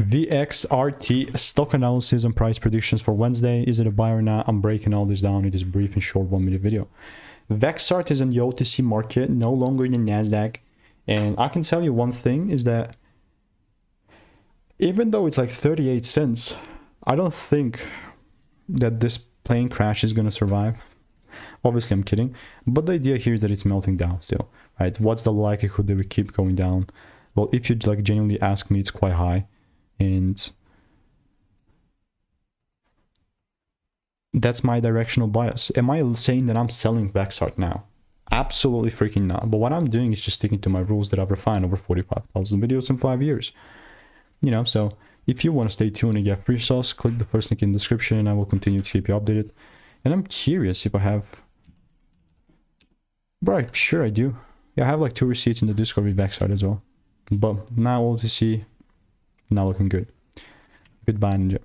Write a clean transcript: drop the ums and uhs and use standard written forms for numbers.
VXRT stock analysis and price predictions for Wednesday. Is it a buy or not? I'm breaking all this down in this brief and short 1-minute video. Vaxart is in the OTC market, no longer in the NASDAQ. And I can tell you one thing is that even though it's like 38 cents, I don't think that this plane crash is going to survive. Obviously, I'm kidding. But the idea here is that it's melting down still, right? What's the likelihood that we keep going down? Well, if you like genuinely ask me, it's quite high. And that's my directional bias. Am I saying that I'm selling Vaxart now? Absolutely freaking not. But what I'm doing is just sticking to my rules that I've refined over 45,000 videos in 5 years. You know, so if you want to stay tuned and get free sauce, click the first link in the description and I will continue to keep you updated. And I'm curious if I have... Right, sure I do. Yeah, I have like 2 receipts in the Discord with Vaxart as well. But now OTC, not looking good. Goodbye, Ninja.